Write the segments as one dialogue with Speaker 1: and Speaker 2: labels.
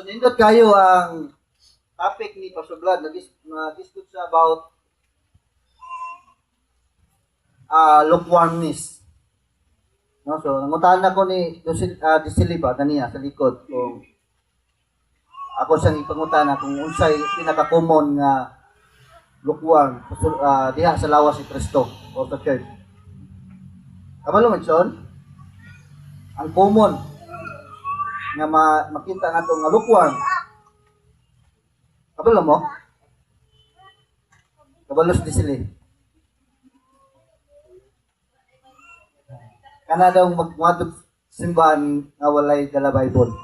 Speaker 1: So nindot kayo ang topic ni Pastor Vlad, nag-discuss siya about lukewarmness. No, so nanguntahan ako ni Disilipa kaniya sa likod kung ako siyang ipangutan kung unsay pinaka-common nga lukewarm diha sa lawas ni Kristo o sa church. Kabalo man son, ang common nga makita nato nga lukewarm. Kabalo mo? Kabalos Disili. Kana daw magmadog simbahan nga walay dala Bible.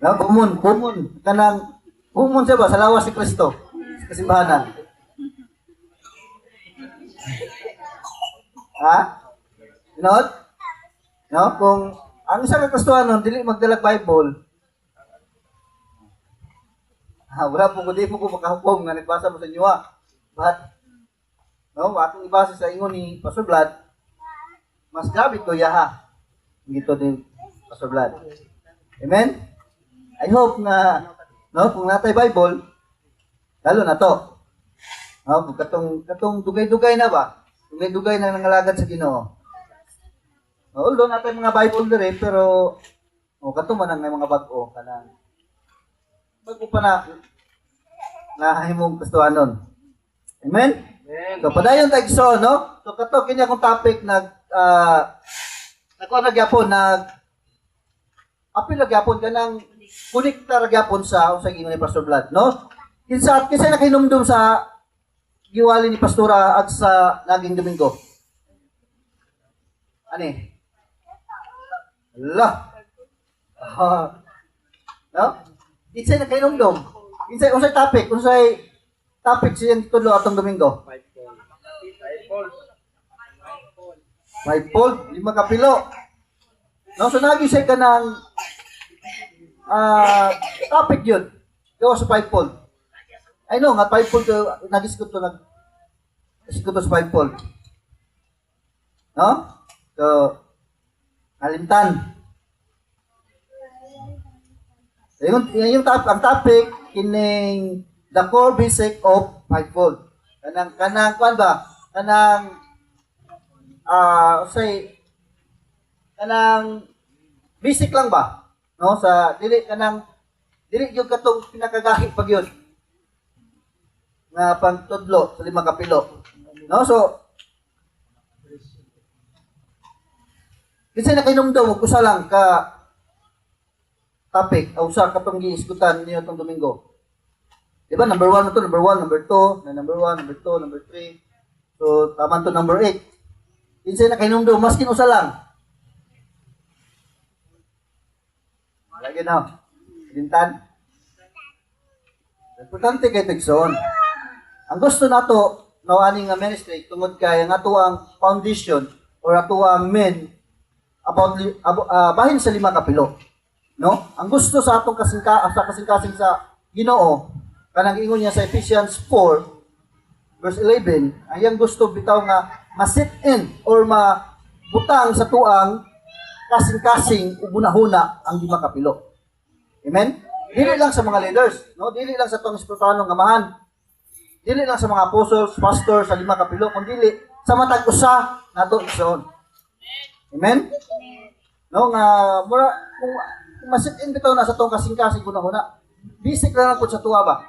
Speaker 1: No, common. Kanang common siya ba sa lawas ni Kristo sa kasimbahanan? Ha? Not? No, kung ang isa ka Kristohanon dili magdalag Bible. Wala po ko di po ko makahukom nga nagbasa mo sa inyo But no, atong ibasa sa ingon ni Pastor Vlad, mas grabe to yaha. Gito din Pastor Vlad. Amen? I hope na no, kung natay Bible, lalo na to. No, kung katong dugay-dugay na ba? Dugay-dugay na nangalagad sa Ginoo. Although natay mga Bible dire pero katong man ang mga bag-o kanang bago pa na himong Kristohanon. Amen? So, padayon tayo no? So, kato, kanya akong topic, apil nagyapon ka ng kunikta nagyapon sa gingon ni Pastor Vlad, no? Kinsa nakinumdum sa giwali ni Pastora at sa naging Domingo? Ani? Allah! No? Kinsa nakinumdum? Unsay topic siyang tudlo atong Domingo? 5-fold, 5 kapilo. No, so nag-isay ka ng topic yun. Gawa sa 5-fold. I know nga 5-fold nag-isip ko sa 5-fold. No? So alimtan. Ang topic kining the core basic of 5-fold. Kanang kuan ba? Kanang kanang basic lang ba? No, sa dili yung katong pinakagahi pag yun. Na pantudlo sa 5 kapilo. No, so kinsa na kinumdum og usa lang ka topic o usa katong giiskutan niyo tong Domingo. Diba, number 1 na to, number 1, number 2, number 1, number 2, number 3. So, tama to number 8. Kinsay na kinumdum, maskin usa lang. Lagi na. Lintan. Importante kay Tigson. Ang gusto nato, nawani nga ministry, tungod kay ang ato ang foundation or ato ang main about bahin sa 5 kapilo. No? Ang gusto sa atong kasing-kasing sa Ginoo, kanang ingon niya sa Ephesians 4 verse 11, ayang gusto bitaw nga ma-sit in or mabutang sa tuang kasing-kasing ubunahuna ang 5 kapilo. Amen? Dili lang sa mga leaders, no? Dili lang sa tong espiritualong amahan. Dili lang sa mga apostles, pastors sa 5 kapilo, kundi sa matag usa nato igsoon. Amen? No nga kung ma-sit in bitaw na sa tong kasing-kasing ubunahuna, basic lang po sa tuwa ba?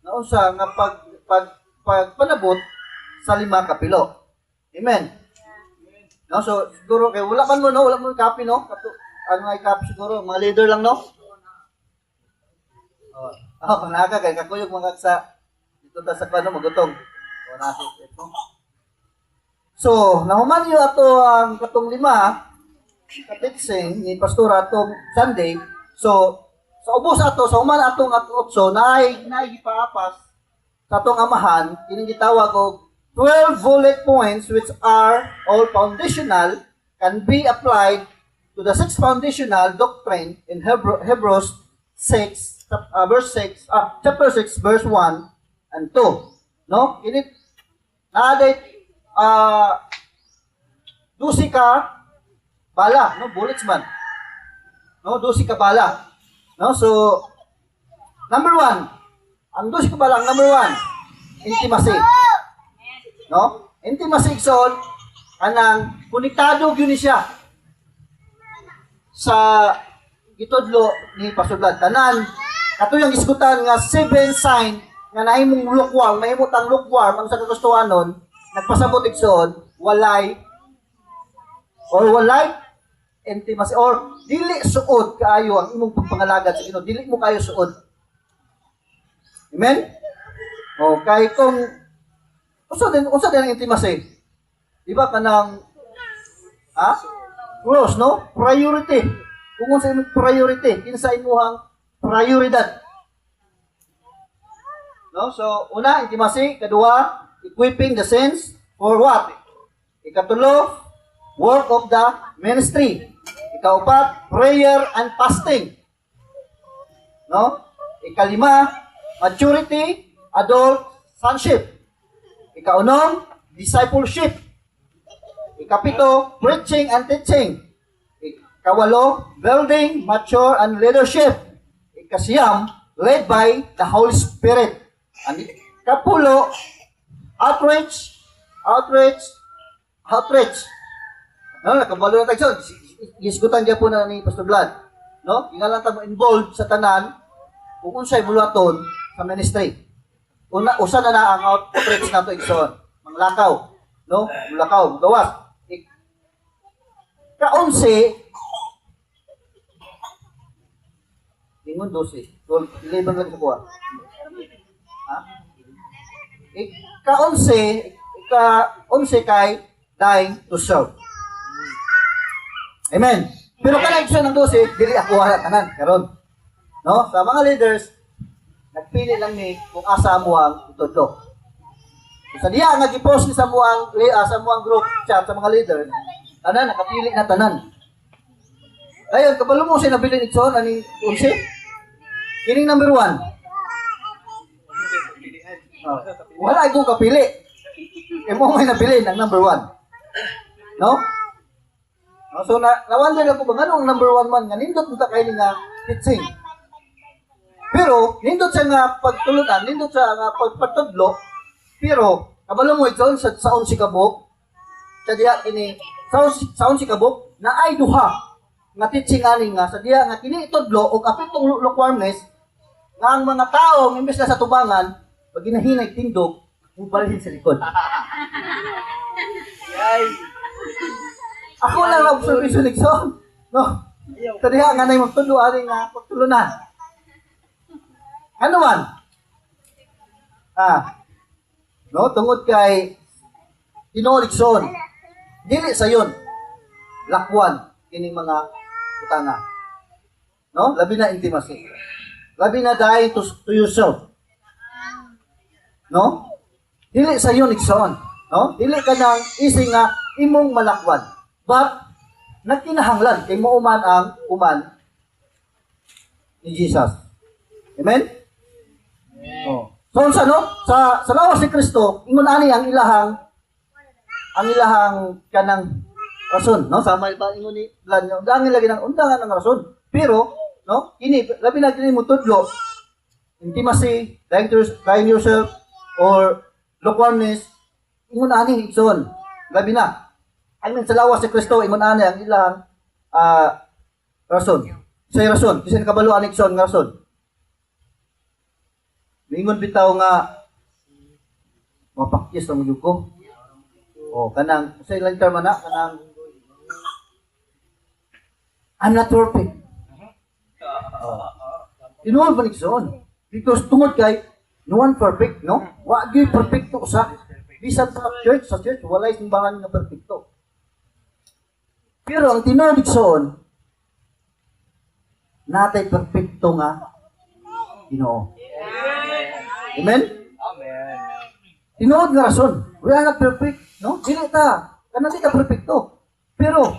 Speaker 1: Naunsa nga pagpanabot sa 5 kapilo. Amen. No, so siguro kay wala mo copy no? Ano ay copy siguro, mga leader lang no? Panaka kay kakuyog mga sa dito ta sa pano magutong. Nasit ito. So, nahuman niyo ato ang katong 5 ka-teaching ni Pastor atong Sunday. So, sa ubos ato, sa human atong atotso, naigipaapas sa atong amahan, kining gitawag og 12 bullet points which are all foundational, can be applied to the 6 foundational doctrine in Hebrews 6, chapter 6, verse 1 and 2. No? Init, naaday, 12 ka bala, no? Bullets man. No, 12 ka bala. No, so number 1, ang 12 ka bala, ang number 1, intimacy. No? Intimacy igsoon anang konektado gyud ni siya sa gitudlo ni Pastor Vlad. Tanan katuyang isgutan nga 7 sign nga nahimong lukewarm, mahimot ang lukewarm ang sa kagustuhanon, nagpasabot igsoon walay intimacy or dili suod kaayo ang imong pagpangalagad sa Ginoo, dili mo kayo suod. Amen? Okay, kung unsa din ang intimacy? Di ba kanang close, no? Priority. Kung unsa imong priority, kinsa imong prioridad. No? So, una, intimacy. Kadua, equipping the saints for what? Ikatulo, work of the ministry. Ikaupat, prayer and fasting. No? Ikalima, maturity, adult sonship. Ikaunom, discipleship. Ikapito, preaching and teaching. Ikawalo, building, mature, and leadership. Ikasiyam, led by the Holy Spirit. And ikapulo, outreach. No, nakabalo na tayo. Gisgutan niya po na ni Pastor Vlad. No? Ingalan tayo involved sa tanan kung unsay buluhaton sa ministry. Usa na ang outreach nato igsoon. Manglakaw. No? Mulakaw, gawas. Ka-11, ingon 12. 11 lang sa kuha. Ka-11 kay dying to serve. Amen. Pero kanang igsoon ng 12, dili ako wala tanan karon. No? Sa mga leaders, nagpili lang ni kung asa mo ang itudlo. Sa diya nga gi-post ni sa muang group chat sa mga leaders, tanan nakapili na tanan. Ayon, kabalo mo siya nabili ni John aning 11. Kining number 1. Wala akong kapili. Mo may nabili ng number 1. No? So nawonder ako ba nganong number 1 man nga nindot unta kay nga teaching. Pero nindot siya nga pagtulunan, nindot siya nga pagpatudlo. Pero kabalo mo ito sa 11 kabuk. Sa diha kini sa 11 kabuk na ay duha nga teaching ani nga sa diha nga kini itudlo og apitong lukewarmness nga ang mga tao imbes na sa tubangan pag ginahinay tindog mubalhin sa likod. Ako lang ang observation nigson. No. Sa diha nga nay magtudlo ani nga pagtulunan. Ano man? No, tungod kay tinuligson. Dili sayon. Lakwan kining mga utanga. No? Labi na intimacy. Labi na dying to yourself. No? Dili sayon igsoon. No? Dili ka nang ising nga imong malakwan. But nagkinahanglan kay muuman ang uman ni Jesus. Amen? Oh. So unsa no? Sa lawas ni Kristo, ingon ani ang ilahang kanang rason, no? Sama ba ingon ni Vlad, undangan lagi ng undangan ng rason. Pero, no? Ini labi na kini mo tudlo. Intimacy, dying yourself or lukewarmness, ingon ani igsoon. Labi na. I mean, sa lawas ni Kristo, ingon ani ang ilahang rason. Say rason, kasi nakabalo ani igsoon nga rason. Mingon bitaw nga mapakyes ang yuko. Oh, kanang sa ilang term na kanang I'm not perfect. Tinuod ba nigsoon? Because tungod kay no one perfect, no? Wa gyud perfecto sa bisan sa church walay simbahan nga perfecto. Pero ang tinuod nigsoon natay perfecto nga Ginoo. Amen?
Speaker 2: Amen.
Speaker 1: Tinuod nga rason. We are not perfect, no? Dili ta. Kanang di ka perfecto. Pero,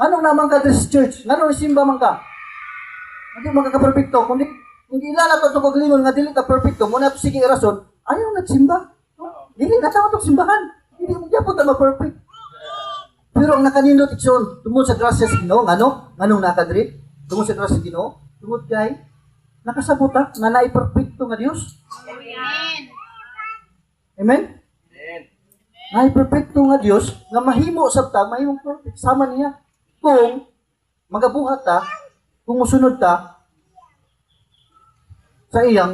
Speaker 1: anong naman ka sa church? Anong simba man ka? Hindi man ka perfecto. Kung ilala to paglingon nga dili ka perfecto, muna to sige rason, ayaw nagsimba. No? Dili na tama itong simbahan. Hindi mo dyan po ta ma-perfect. Pero ang nakanindot igsoon tungod sa grasya sa Ginoo, nganong nakadiri? Tungod sa grasya sa Ginoo, tungod kay nakasabot nga naay perpekto nga Dios. Amen. Naay perpekto nga Dios nga mahimo sabta, mahimong perfect sama niya. Kung magabuhat ta, kung musunod ta sa iyang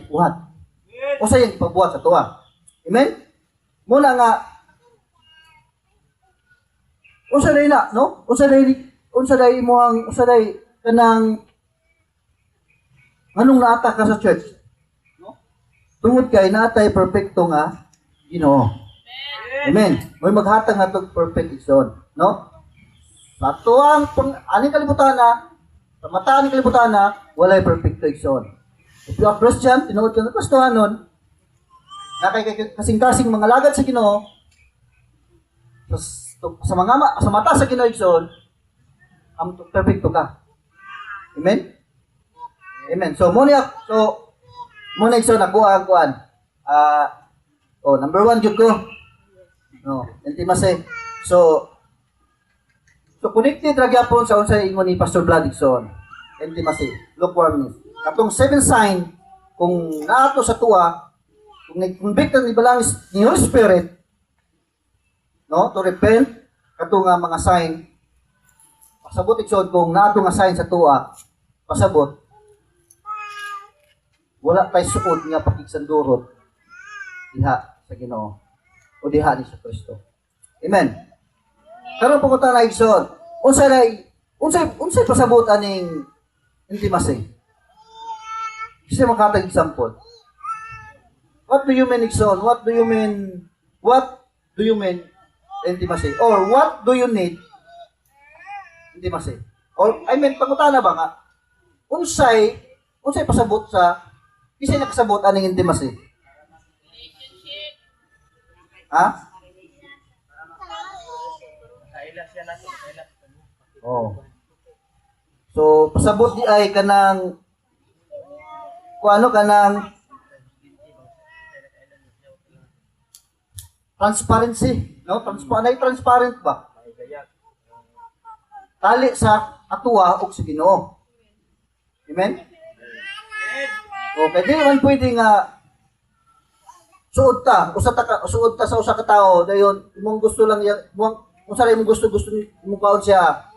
Speaker 1: buhat. O sa iyang ipabuhat sa tuwa. Amen? Muna nga unsa day na, no? Unsa day kanang anong naata ka sa church? No? Tungod kay naatay perpekto nga Ginoo. Amen. May maghatag nga tong perfect igsoon, no? Sa tuwang aning kalibutan na, sa mata aning kalibutan na, walay perpekto igsoon. If you are Christian, tinuod ka ng Kristohanon, na kay kasing-kasing mga lagad sa Ginoo, sa mata sa Ginoo igsoon, ang perfecto ka. Amen? Amen. So muna igsoon ako ang kuan. Number 1 jud ko. No, intimacy. So connected ra gyapon sa unsay ingon ni Pastor Vlad igsoon. Intimacy, lukewarmness. Katong 7 sign kung naato sa tuwa, kung nag-convict ni balangis ni Holy Spirit, no, to repent, kato nga mga sign, pasabot igsoon kung naato nga sign sa tuwa, pasabot, wala tay suod nga pakigsandurot diha sa Ginoo o diha ni sa Kristo. Amen. Karon pumunta na igsoon, unsay pasabot aning intimacy? Kasi makatag example. What do you mean igsoon? What do you mean intimacy? Or what do you need intimacy? Or pangutana ba nga? Unsay pasabot sa kisay nakasabot aning intimacy? Ha? Oh. So pasabot di ay kanang kanang transparency, no? Transparent ba? Tali sa atuwa ug sa Ginoo. Amen? Okay, di man pwede nga suod ta sa usa ka tawo dayon imong gusto lang kung sa imong gusto mo kaon siya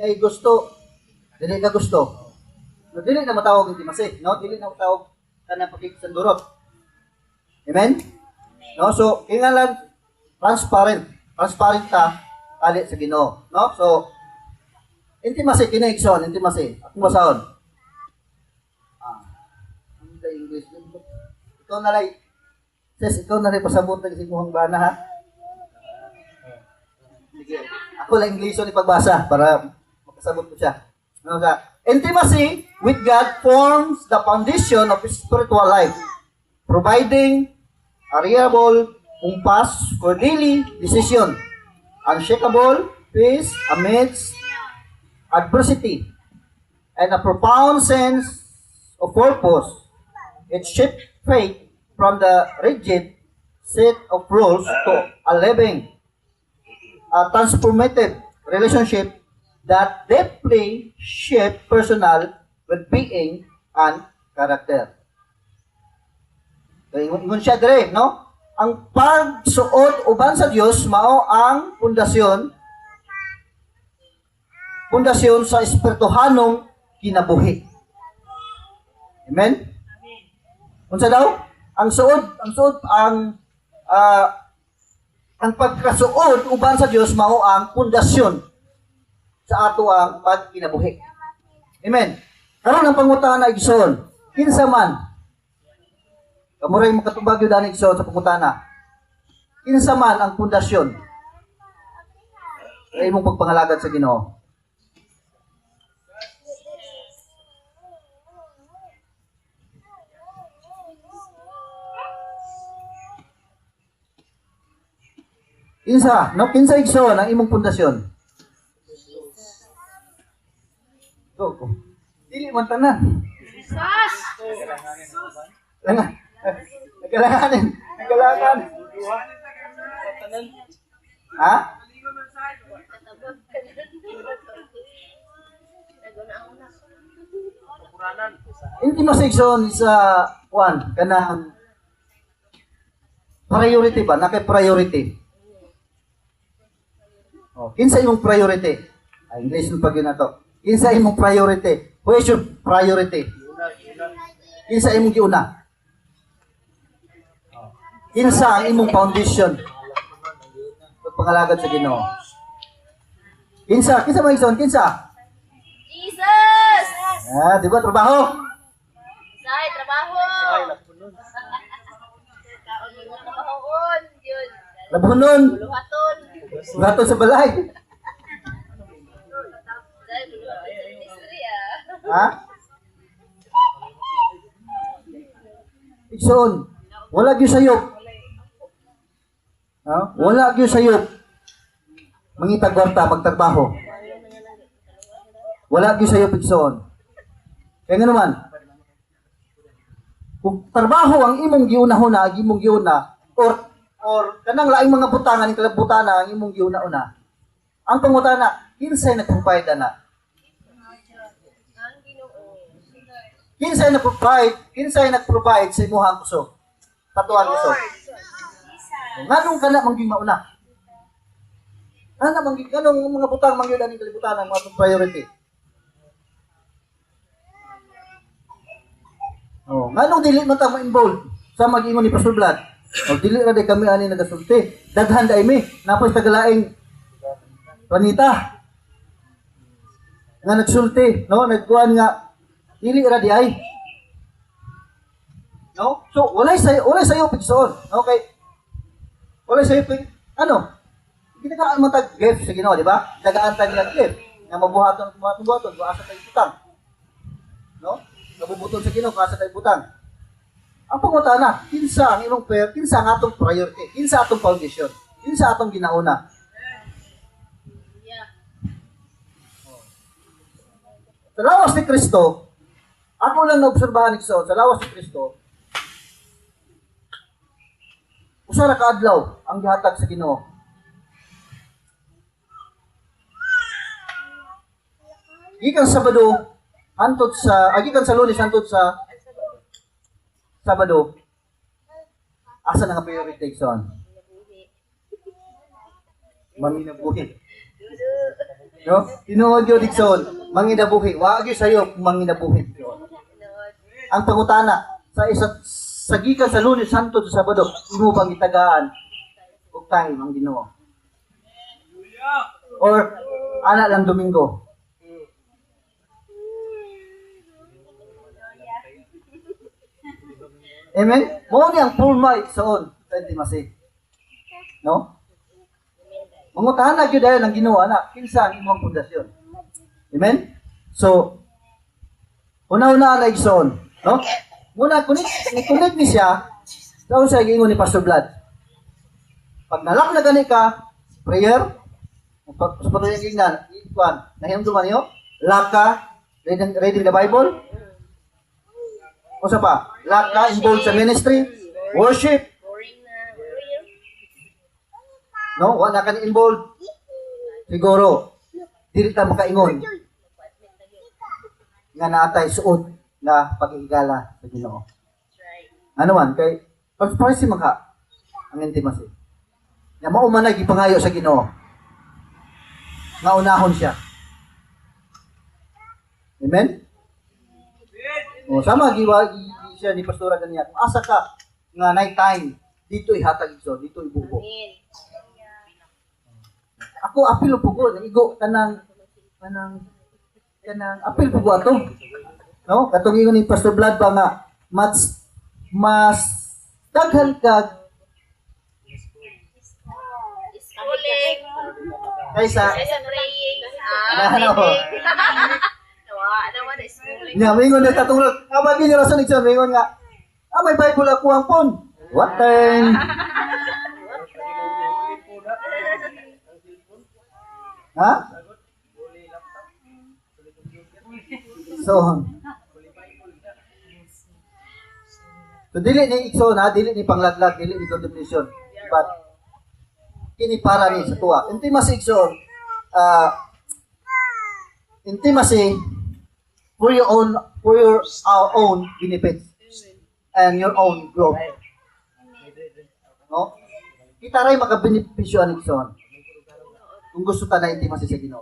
Speaker 1: ay gusto dili ka gusto. No, dili na matawag intimacy, no? Dili na matawag kanang pakigsandurot. Amen? No, so kingalan transparent ta ali sa Ginoo, no? So intimacy connection, intimacy. Akong basahon. Ano sa English? Ikaw na lang pasabot ng simuhang bana, ha? Sige. Ako lang English ni pagbasa para makasabot ko siya. No, intimacy with God forms the foundation of spiritual life, providing a reliable compass for daily decision, unshakable peace amidst adversity, and a profound sense of purpose. It shifts faith from the rigid set of rules to a living, a transformative relationship that deeply shape personal well-being and character. So, ingon siya dire, no? Ang pagsuod uban sa Dios mao ang pundasyon sa espirituhanong kinabuhi. Amen? Unsa daw? Ang pagkasuod uban sa Dios mao ang pundasyon sa ato ang pagkinabuhi. Amen. Karon ang pangutana igsoon, kinsa man kamuray makatubag yun ang igsoon sa pangutana. Kinsa man ang pundasyon sa imong pagpangalagad sa Ginoo? Kinsa igsoon ang imong pundasyon? Go. Dili man tanan. Nagkalanganin. Ha? Intimacy igsoon sa one kanang priority ba? Naka-priority. Oh, kinsa imong priority? English ng pag yun na to. Kinsa imong priority? Who is your priority? Kinsa imong giuna? Kinsa ang imong foundation? Pagpangalagad sa Ginoo. Kinsa man igsoon? Kinsa?
Speaker 2: Jesus!
Speaker 1: Ah, di ba trabaho?
Speaker 2: Say, trabaho! Kaon mo trabahoon, yun.
Speaker 1: Labunon.
Speaker 2: Buluhaton.
Speaker 1: Rato sa balay.
Speaker 2: Say, buluhaton sa ministry,
Speaker 1: Ha? Igsoon. Wala gyud sayop. Ha? Wala gyud sayop. Mangitag kwarta pagtrabaho. Wala gyud sayop igsoon. Kaya nga naman, kung trabaho ang imong giuna-una, or kanang laing mga butangan, ang kalabutana, ang imong giuna-una, ang pangutana, kinsay nag-provide na? Kinsay nag-provide sa imuhang kusog? Tatuan kusog. Nganong kana mangging mauna? Kanong mga butang mangyud aning kalibutan mga priority? Oh, nganong dili man ta ma-involve sa mag-ingon ni Pastor Vlad? O dili ra day kami ani nagasulti. Daghan day mi napos tagalaing panita. Nga nagsulti, no? Nagkuan nga dili ra di ay. No? So walay sayo pigsoon. Okay. Walay sayo pig ano? Kita ka matag gift sa Ginoo, di ba? Dagaan ta nila gift nga mabuhaton asa tay utang. No? Nabubuton sa Ginoo asa tay butang. Ang pangutana, kinsa ang imong kinsa ang atong priority? Kinsa atong foundation? Kinsa atong ginauna?
Speaker 2: Yeah.
Speaker 1: Sa lawas ni Kristo, ako lang naobserbahan ni Kristo, sa lawas ni Kristo, usa ra ka adlaw ang gihatag sa Ginoo. Gikan Sabado hantod sa gikan sa Lunes hantod sa Sabado. Asa na nga priority son? Manginabuhi. No? Tinuod yo Dixon, manginabuhi. Wa gyud sayo manginabuhi. Ang pangutana sa gikan sa Lunes hantod sa Sabado, imo bang itagaan og time ang Ginoo? Or ana lang Domingo? Amen? Mao ni ang pulma igsoon sa intimacy. No? Mangutahan na gyud dayon ang Ginoo ana, kinsa ang imong pundasyon? Amen? So una-una na igsoon, no? Muna connect ni siya sa sa giingon ni Pastor Vlad. Pag nalak na gani ka, prayer, sa patuloy ang gingnan, ikuan, nahimduman niyo, laka, reading the Bible, o sa pa, laka, involved sa ministry, worship,
Speaker 2: Boring na.
Speaker 1: no? Wala ka involved. Siguro, dili ta makaingon nga naatay suod na pag-igala sa Ginoo. Ano man, kay pag-price man ka ang intimacy. Na mauman na gipangayo sa Ginoo. Nga unahon siya. Amen? O, sama siya ni Pastora kaniya. Kung asa ka nga night time, dito ihatag igsoon, dito ibubo.
Speaker 2: Amen.
Speaker 1: Ako apil po ko, naigo kanang apil po ko ato. No? Katong ingon ni Pastor Vlad pa nga mas daghan ka
Speaker 2: Schooling.
Speaker 1: kaysa
Speaker 2: Kaysa praying.
Speaker 1: Ano?
Speaker 2: Nawa naman na schooling.
Speaker 1: nga mingon na katulad ama gini rason igsoon mingon nga may Bible ako ang pon. What time? Ha? So dili ni igsoon ha, dili ni panglaglag, dili ni condemnation. But kini para ni sa tuwa. Intimacy igsoon. Intimacy for your our own benefits and your own growth. No? Kita ray makabenepisyo ani Igsoon. Kung gusto ta na intimacy sa Ginoo.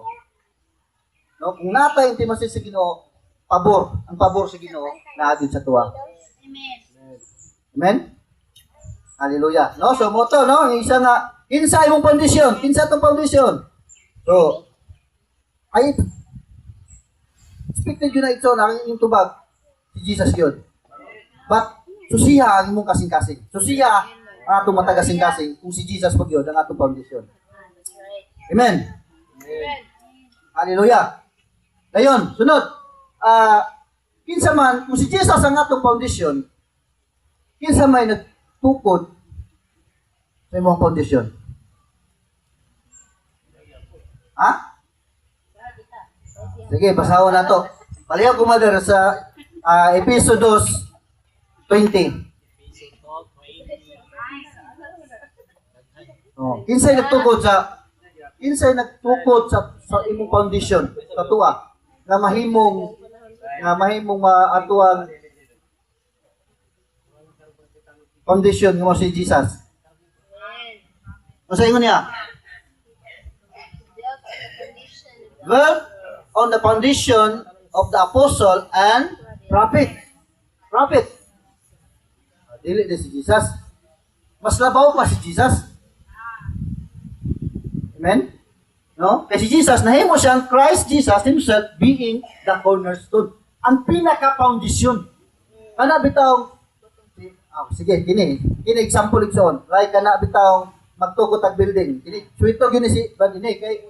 Speaker 1: No, kung nata intimacy sa Ginoo, ang pabor sa Ginoo naagid sa tuwa. Amen. Hallelujah. No, so mo to, no, yung isa nga kinsa imong foundation, kinsa tong foundation. So, ay expected yun na ito na ang inyong tubag si Jesus yun. But susiha ang imong kasing-kasing. Susiha ang atong matagasing-kasing kung si Jesus pag yun ang atong foundation. Amen. Hallelujah. Dayon, sunod. Kinsa man, kung si Jesus ang atong foundation, kinsa may nagtukod sa imong foundation? Ha? Sige, basahon na to. Palihaw ko mother sa Episodos 20. Oh, kinsay nagtukod sa imong foundation sa tuwa nga mahimong maatuang foundation mo si Jesus. Ano ingon niya? Well, on the foundation of the apostle and prophet. Prophet. Dili din si Jesus. Mas labaw pa si Jesus. Amen? No? Kasi Jesus, nahimo siyang Christ Jesus himself being the cornerstone. Ang pinaka-foundation. Kana bitaw, sige, kini example igsoon. Like kana bitaw magtukot ang building. Kini suito gini si Bandini kay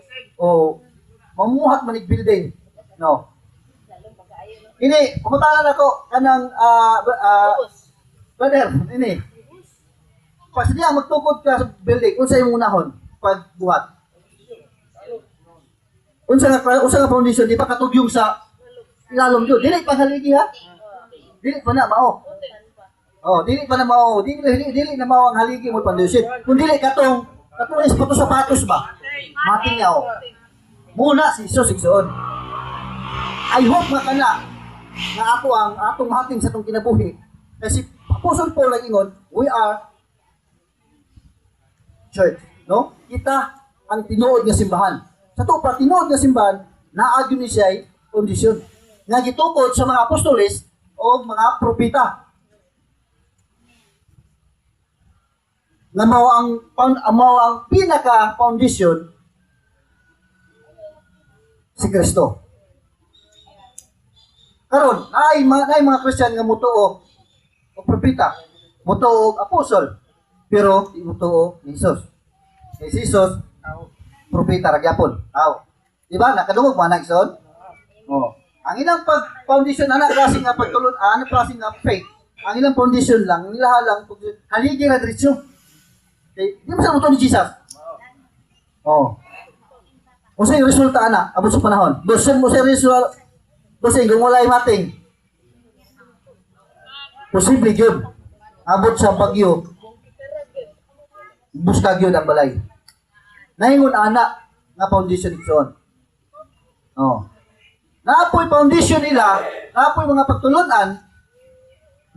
Speaker 1: mamuhat manig building. No. Ini pumutanan ako kanang brother, ini. Pag siya magtukod ka sa building, unsay imong unahon pagbuhat? Unsa nga foundation di pa katugyong sa ilalom jud. Dili pa haligi ha. Dili pa na mao. Oh, dili pa na mao. Dili na mao ang haligi mo foundation. Kung dili katong sapatos ba? Matingaw. Muna si Jesus igsoon. I hope nga kana nga atong hating sa tong kinabuhi. Kasi Apostle Paul ang ingon, we are church, no? Kita ang tinuod nga simbahan. Sa to pa tinuod nga simbahan, naagyo ni siya kondisyon nga gitukod sa mga apostoles o mga propeta. Na mao ang pinaka foundation si Kristo. Karon, ay mga Kristiyan nga mutuo o propeta, mutuo og apostol, pero di mutuo ni Jesus. Si Jesus, propeta ra gyapon. Di ba? Nakadungog man na igsoon? Oh. Ang ilang foundation klase nga pagtulon, klase nga faith. Ang ilang foundation lang, nilaha lang haligi ra diretso. Okay, di ba sa mutuo ni Jesus? Oh. Kung yung resulta abot sa panahon. Dosen mo sa resulta, dosen kung walay mating. Posible yun. Abot sa bagyo. Buskag yun ang balay. Naingon nga foundation igsoon. Oh. Naapoy foundation nila, naapoy mga pagtulunan,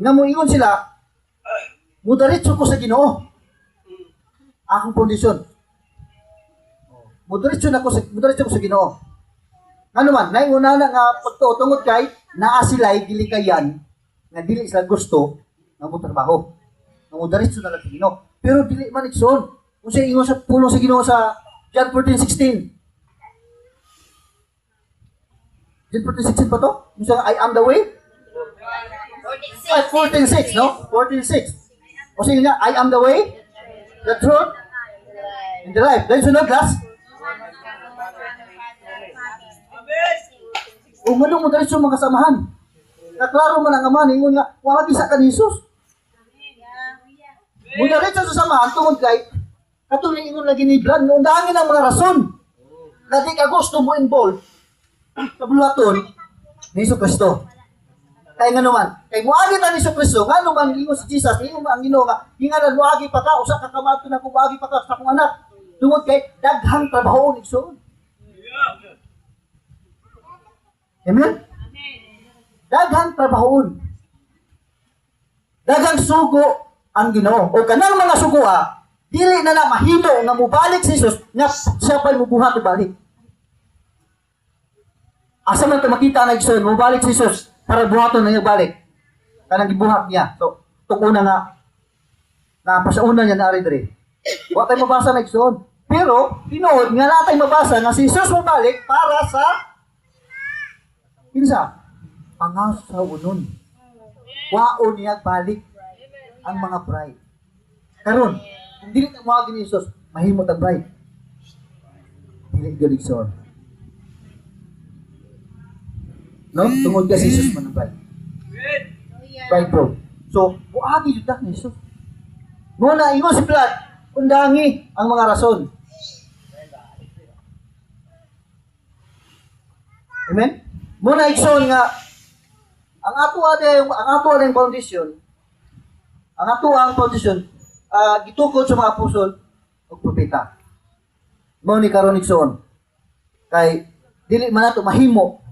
Speaker 1: nga moingon sila, mudaritso ko sa Ginoo. Akong foundation. Mudaritso ko sa Ginoo. Ano man, nainguna na nga pagtuotungod kay naa sila'y gilikayan nga dili sila gusto nga mo trabaho. Nga mudaritso na lang sa Ginoo. Pero dili man igsoon. Kung siya ingon sa pulong sa Ginoo sa John 14:16. John 14:16 pa to? Yung sa I am the way? 14:6, no? 14:6. O sige nga, I am the way, the truth, and the life. Dahil sunod, last. Kung manong mo dahil mga kasamahan. Naklaro man ang ama, ingon nga, wala isa ka ni Jesus. Muna rin sa samahan, tungod kay, katulong ingon lagi ni Brad, undangin ang mga rason. Na di ka gusto mo involved sa buluhaton ni Iso Kristo. Kaya nga naman, kay muagi ta ni Iso Kristo, nga naman ingon si Jesus, ingon ang Ginoo nga, hingalan muagi pa ka, usa ka kamato na kung muagi pa ka sa akong anak. Tungod kay, daghang trabaho ni Iso. Amen? daghang trabahoon. Daghang sugo ang Ginoo. O kanang mga sugua, dili na na mahimo nga mubalik si Jesus nga siya pa'y mubuhat balik. Asa man ito makita na igsoon, mubalik si Jesus para buhaton na niya balik. Kanang gibuhat niya. So, itong una nga, napasauna niya na aridre. Huwag tayo mabasa na igsoon. Pero, tinood nga natay mabasa na si Jesus mabalik para sa kinsa? Pangasawunon. Waon niya balik ang mga bride. Karon, kung dili na mga ni Jesus, mahimot ang bride. Dili gyud igsoon. No? Tungod ka si Jesus man ang bride. Bride bro. So, buagi jud ni Jesus. Muna ingon si Pilate, undangi ang mga rason. Amen? Muna igsoon nga ang ato ang foundation, gitukod sa mga apostol ug propeta. Mao ni karon igsoon. Kay dili man nato mahimo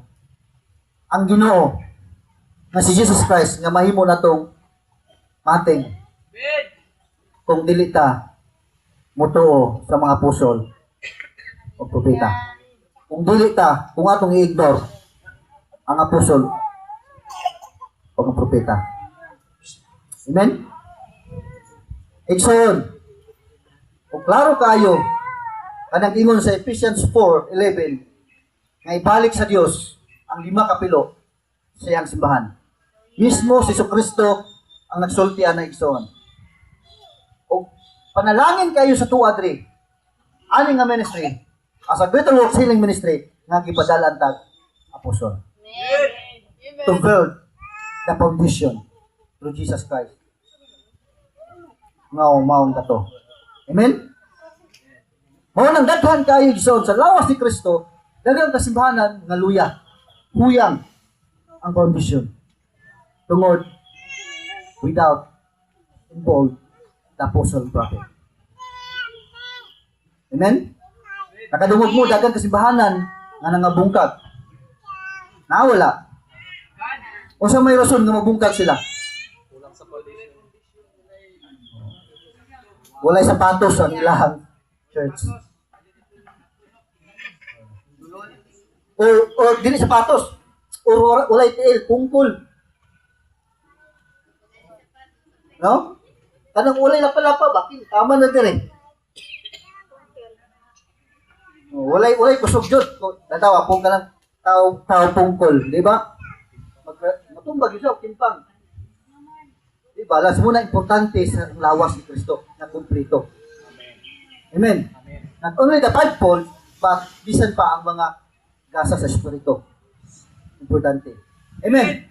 Speaker 1: ang Ginoo nga si Jesus Christ nga mahimo natong mating kung dili ta motuo sa mga apostol o propeta. Kung dili ta, kung atong i-ignore ang apostol o ang propeta. Amen? Igsoon. Kung klaro kayo, kanang ingon sa Ephesians 4:11, nga ibalik sa Dios ang 5 kapilo sa iyang simbahan. Mismo si Kristo ang nagsultian na igsoon. O panalangin kayo sa tuwa diri. Ani nga ministry, as a greater work healing ministry, nga gipadala tag apostol. To build the foundation through Jesus Christ. Maon ka to. Amen? Mao nang daghan kayo igsoon sa lawas ni Kristo, daghang kasimbahanan nga luya, huyang ang foundation. Tungod without involved the apostle prophet. Amen? Nakadungog mo daghang kasimbahanan nga nangabungkag. Nawala. O sa may rason nga mabungkag sila? Walay sapatos ang ilahang church. O dili sapatos. O walay tiil, pungkol. No? Kanang walay lapalapa, bakit? Tama na dire. Walay kusog jud. Tatawa po ka lang tao pungkol, di ba? Matumbag yun siya, timpang. Di ba? Alas muna importante sa lawas ni Kristo na kumplito. Amen. Not only the fivefold, but bisan pa ang mga gasa sa Espiritu. Importante. Amen.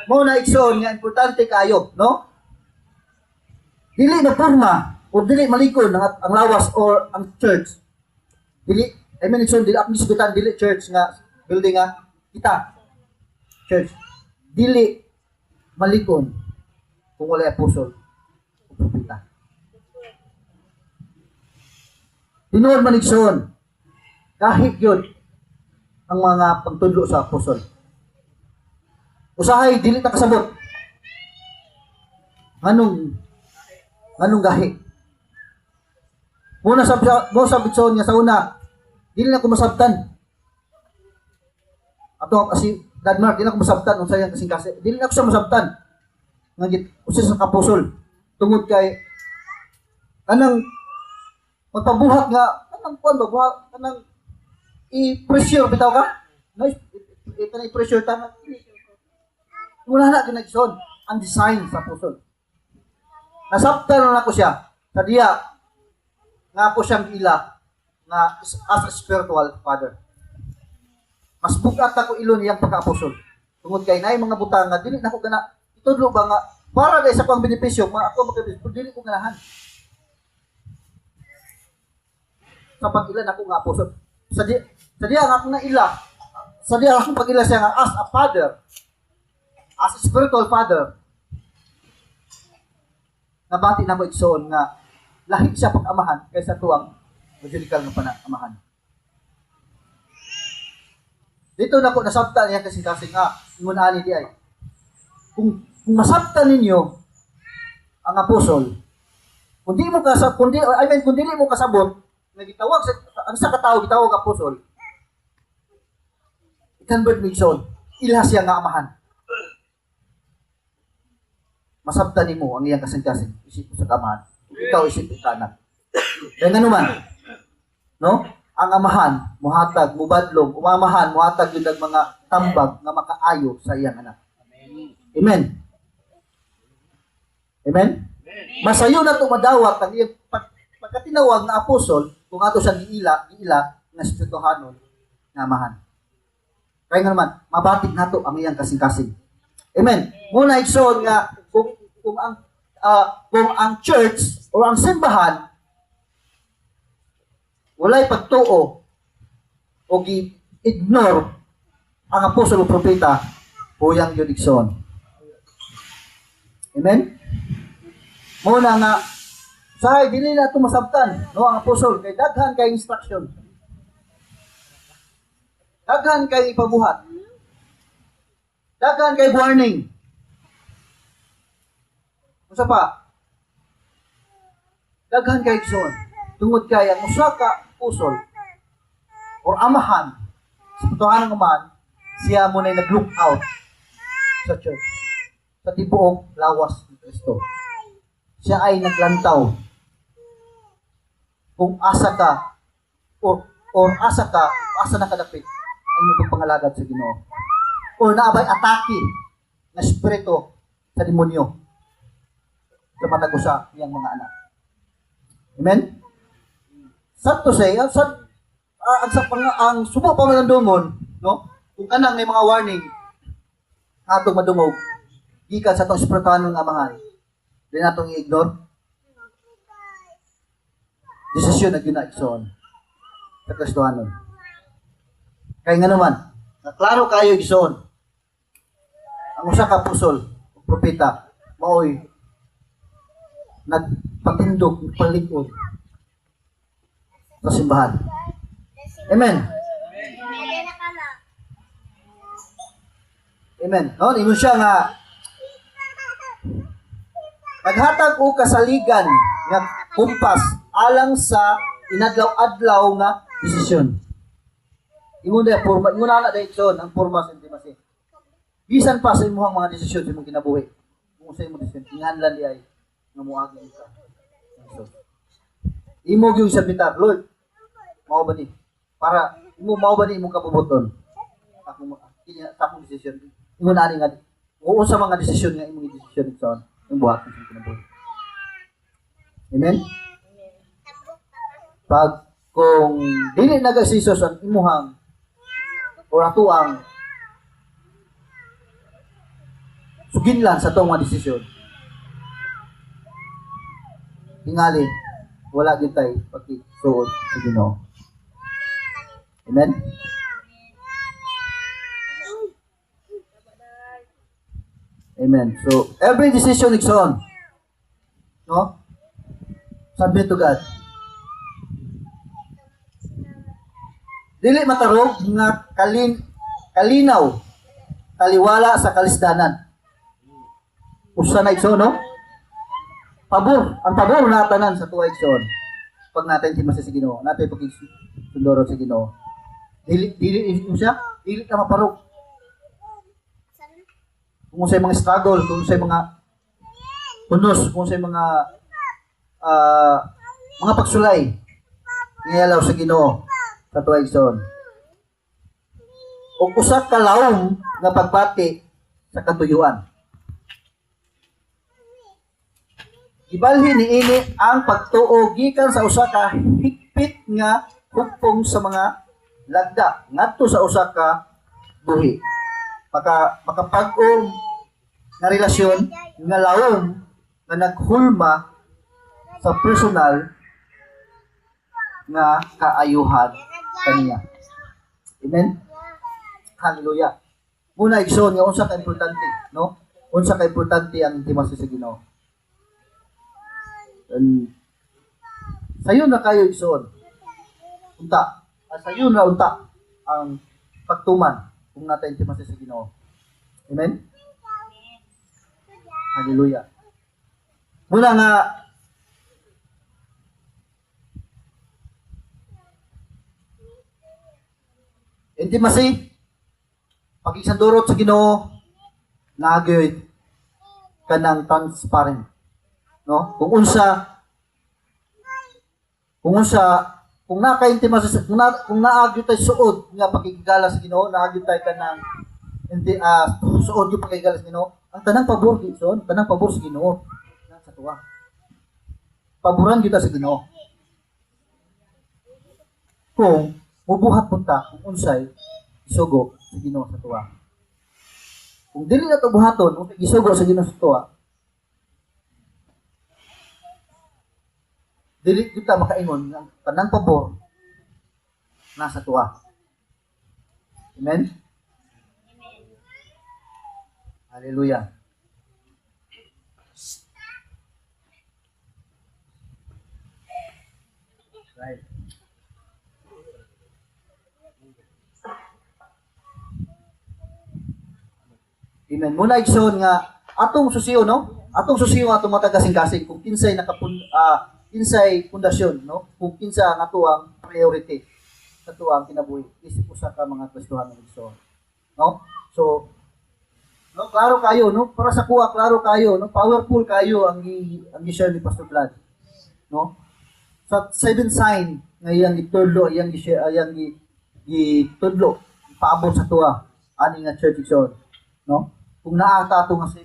Speaker 1: Muna igsoon nga importante kayo, no? Dili na porma o dili malikon ang lawas or ang church. Dili, amen, igsoon, dili ako nisgutan, dili church nga, building nga, kita. Church. Dili malikon kung wala apostol o propeta. Tinuod man igsoon, kahit yun ang mga pagtudlo sa apostol. Usahay, dili ta kasabot. Anong gahi? Muna sa bitson niya sa una, dili na ko masabtan. Ato kasi Denmark, dili na ko masabtan unsa yang kasing kasi. Dili na ko siya masabtan. Ngagit usa sa kapusol tungod kay kanang magpabuhat nga kanang kuan babuhat kanang i-pressure bitaw ka. Nice, kanang i-pressure ta. Wala na kinagson ang design sa pusol. Nasabtan na ko siya sa diya nga po siyang ila nga as a spiritual father. Mas bugat ako ilon iyang pagka-apostol. Tungod kay naay mga butang nga dili nako gana itudlo ba nga para dai sa pang benepisyo mga ako magka dili ko ganahan. Sa pag-ila nako nga apostol. Sa diya nga ako na ila. Sa diya ako pag-ila siya nga as a father. As a spiritual father. Nabati na mo igsoon nga lahi siya pag-amahan kaysa tuwang evangelical nga amahan. Dito na ko nasabtan niya kasi nga ingon ani di ay. Kung masabtan ninyo ang apostol, kung di mo kasabot, nagitawag sa katawag gitawag apostol, i-convert mo igsoon, ilha siya nga amahan. Masabtan nimo ang iyang kasing-kasing isip sa kamahan. Ikaw isip ikanak. Kaya nga naman, no? Ang amahan, muhatag, mubadlong, umamahan, muhatag yun ang mga tambag na makaayo sa iyang anak. Amen. Amen? Masayo na ito madawat ang iyang pagkatinawag na apostol kung ato siyang giila na espirituhanon na amahan. Kaya nga naman, mabatig na ito ang iyang kasing-kasing. Amen. Muna igsoon nga kung ang church o ang simbahan walay pagtuo o gi-ignore ang apostol o propeta huyang yun igsoon. Amen? Muna nga sahay dili na ito masabtan no ang apostol kay daghan kay instruction. Daghan kay ipabuhat. Daghan kay warning. Usa pa? Daghan kay igsoon. Tungod kay ang usa ka apostol or amahan sa patuhan ng amahan, siya mo na nag-look out sa church sa tibuok lawas ni Kristo. Siya ay naglantaw kung asa ka asa na kadapit ang iyong pangalagad sa Ginoo o naabay atake na espiritu sa demonyo sa matag usa iyang mga anak. Amen? Sad to say, ang subo pa manandumon, no? Kung kanang may mga warning atong madungog gikan sa atong espirituhanon nga amahan, di natong i-ignore. Desisyon na ginaigsoon sa Kristohanon. Kaya nga naman, naklaro kayo igsoon. Ang usa ka apostol, propeta, maoy nagpatindog, nagpalikod sa simbahan. Amen. Amen. No, ingon siya nga paghatag o kasaligan nga kumpas alang sa inadlaw-adlaw nga desisyon. Ingon na porma, ingon na dayon ang porma sa intimacy. Bisan pa sa imong mga desisyon sa imong kinabuhi. Kung sa imong desisyon, kinahanglan di ay nga moagi ka. Imo gyud sabitar, Lord, mao ba ni? Para imo mao ba ni imong kabubuton? Akong desisyon. Ingon ani nga oo sa mga desisyon nga imong desisyon sa imong buhat sa kinabuhi. Amen. Pag kung dili nagasisos ang imuhang o atuang suginlan sa tong mga desisyon, tingali wala gyud tay pagsuod sa Ginoo. Amen. Amen. So every decision is on. No? Submit to God. Dili matarog nga kalinaw taliwala sa kalisdanan. Usa na igsoon, no? Ang pabor na tanan sa tuwa igsoon. Pag natin timasa sa Ginoo, natin pagkisundoro sa Ginoo. Dili ka maparog. Kung sa mga struggle, kung sa mga punos, kung sa mga pagsulay, ngayalaw sa Ginoo sa tuwa igsoon. O usa ka lawom nga pagbati sa katuyuan. Ibalhin niini ang pagtuo gikan sa usa ka higpit nga hugpong sa mga lagda ngadto sa usa ka buhi. Makapag-o nga relasyon nga lawom nga naghulma sa personal nga kaayuhan kaniya. Amen. Hallelujah. Muna igsoon nga unsa ka importante, no? Unsa ka importante ang intimacy sa Ginoo. Sayon na kayo igsoon. Sayon na unta ang pagtuman kung natin intimacy sa Ginoo. Amen? Hallelujah. Muna nga, intimacy, pag-isandurot sa Ginoo, naagyoy kanang transparent. No? Kung naka-intimacy, kung naagyo tayo suod nga pakigala sa Ginoo, naagyo tayo kanang suod yung pakigala sa Ginoo, ang tanang pabor gitson, tanang pabor sa Ginoo na sa tuwa. Paboran kita sa Ginoo. Kung mubuhat punta kung unsay isugo sa Ginoo sa tuwa. Kung dili na to buhaton, kung isugo sa Ginoo sa tuwa, dili kita makaingon ang tanang pabor nasa tuwa. Amen? Hallelujah. Right. Amen. Muna igsoon nga atong susiyo, no? Atong susiyo atong matagasing-kasing kung kinsay kinsay pundasyon, no? Kung kinsa ang atuang priority sa tuang kinabuhi. Isip usa ka mga Kristohano igsoon. No? So, no, klaro kayo, no? Para sa kuha, klaro kayo, no? Powerful kayo ang i-share ni Pastor Vlad. No? Sa 7 sign nga iyang itudlo, iyang i-share, iyang itudlo, paabot sa tuwa ani nga church igsoon, no? Kung naata ato nga 7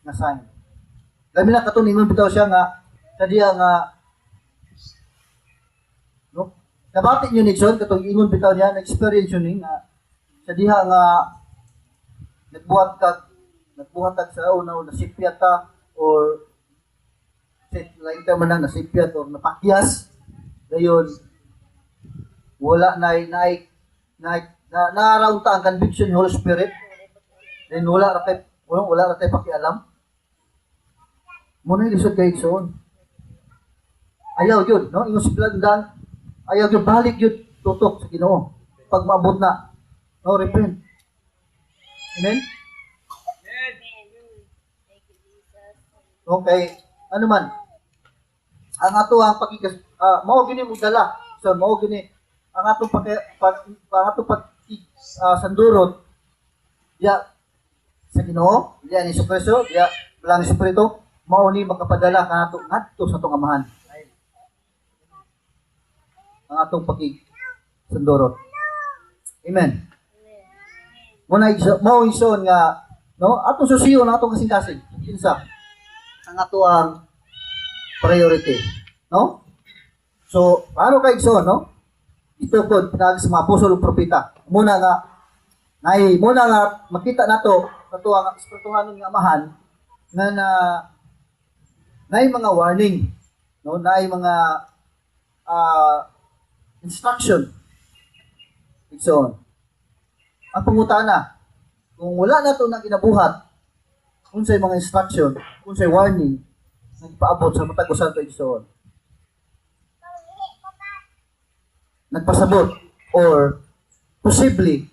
Speaker 1: nga sign. Labi na kato ningon bitaw siya nga kadiya nga no? Nabati niyo Nixon katong ingon bitaw niya, na-experience yun nga sa diha nga nagbuhat kag sa una nasipyat ta or lain ka man nasipyat or napakyas dayon wala na-around ta ang conviction ng Holy Spirit then wala ra kay pakialam muna lisod kay igsoon ayaw yun no ingon si Blandan ayaw yun balik yun tutok sa Ginoo pag maabot na no repent. Amen? Okay. Ano man? Ang ato ang mao gini mo dala. So mao gini ang ato sandurot ya sa Ginoo, ya ni Kristo, ya lang Espiritu mao ni makapadala kanato ngadto sa atong amahan. Ang atong sandurot. Amen. Muna mao igsoon nga no atong susiyo na atong kasing-kasing kinsa ang ato ang priority no so paano kay igsoon no ito pod pinagi sa mga apostol ug propeta muna nga makita nato ato ang espirituhanon nga amahan nga nay mga warning no nay mga instruction igsoon. Ang pangutana, kung wala na ito na ginabuhat, unsay mga instruction, unsay warning, nagpaabot sa matag usan to igsoon. Nagpasabot or possibly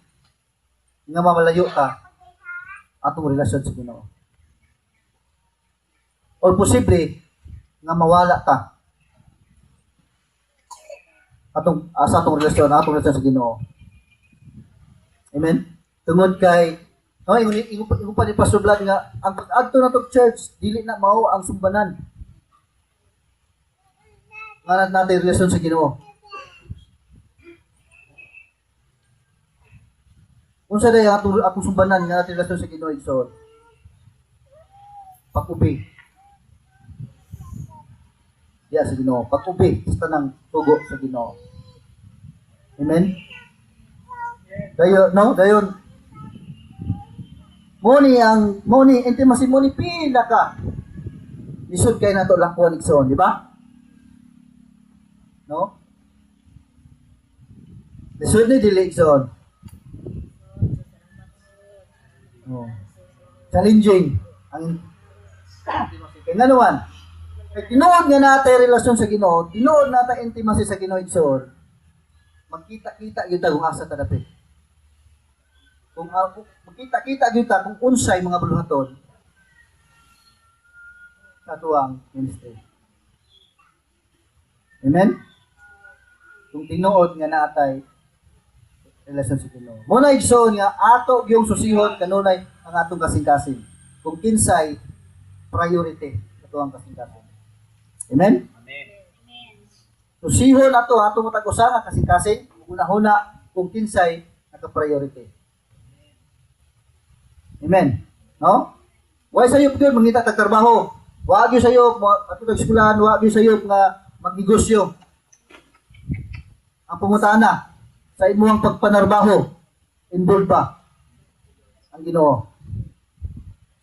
Speaker 1: nga mamalayo ka atong relasyon sa Ginoo. Or possibly nga mawala ta sa atong relasyon sa Ginoo. Amen. Tungod kay ingon pa ni Pastor Vlad nga ang pag-adto nato church dili na mao ang sumbanan. Nga natin relasyon sa Ginoo. Unsa day atong sumbanan nga natin relasyon sa Ginoo igsoon? Pag-ubi. Sa Ginoo, pag-ubi sa tanang tugo sa Ginoo. Amen. Dayon Moni intimacy moni pila ka. Lisod kay nato lakwan igsoon, di ba? No? Lisod ni dili igsoon. Oh. Challenging ang intimacy. Kaya naman, tinuod nga natin relasyon sa Ginoo, tinuod natin intimacy sa Ginoo igsoon. Magkita-kita yung tagong asa ta dapit. kung makita-kita gyud ta kung unsay mga buluhaton sa tuwang ministry. Amen? Kung tinuod nga naatay relasyon sa Ginoo. Muna igsoon nga ato gyung susihon kanunay ang atong kasing-kasing. Kung kinsay priority sa tuwang kasing-kasing. Amen? Susihon ato atong matag-usa nga kasing-kasing una-una kung kinsay naka-priority. Amen. No? Wa sayop gyud mangita tag trabaho. Wa gyud sayop ato tag eskwelahan, wa gyud sayop nga magnegosyo. Ang pangutana sa imong pagpanarbaho, involved ba ang Ginoo?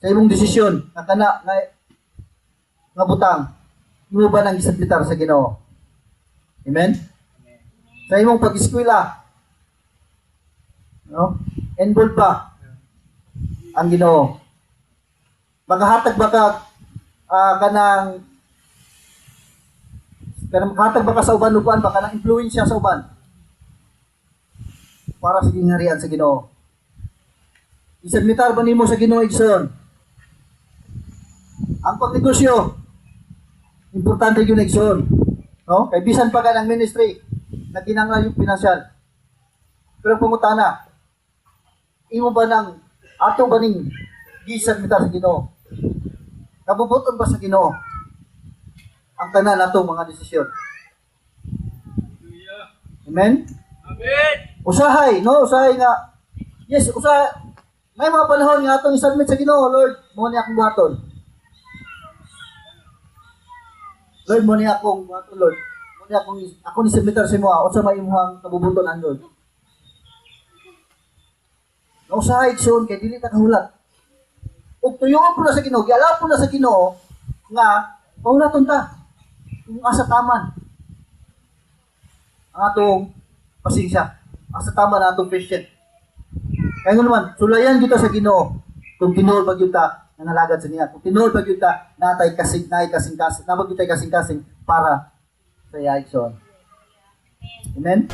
Speaker 1: Sa imong desisyon nga kana nga butang, mo ba nang gisablitar sa Ginoo? Amen? Sa imong pag-eskwela, no? Involved ba ang Ginoo? Makahatag ba ka makahatag ba ka sa uban-uban, baka nang impluwensya sa uban para sa gingharian sa Ginoo? Isubmitar ba nimo sa Ginoo igsoon? Ang pagnegosyo, importante yun igsoon. No? Kay bisan pa ka ng ministry, naginanglan yung pinansyal. Pero pangutana, imo ba nang ato ba ning gisubmitar sa Ginoo? Kabubuton ba sa Ginoo ang tanan natong mga desisyon? Amen?
Speaker 3: Amen.
Speaker 1: Usahay, no? Usahay nga. Yes, usahay. May mga panahon nga atong isubmit sa Ginoo, Lord, mo ni akong buhaton. Lord, mo ni akong buhaton, Lord. Mo ni ako ni submitar sa imo, unsa may imong kabubuton Lord. Na usahay igsoon kay dili ta kahulat. Ug tuyoon po na sa Ginoo, gialaw po na sa Ginoo nga paulaton ta. Kung asa taman ang atong pasensya, asa taman ang atong patient. Kaya naman, sulayan kita sa Ginoo kung tinuod ba ta nangalagad sa niya. Kung tinuod ba ta natay kasing-kasing, nabag kitay kasing-kasing para sa yaigsoon. Amen?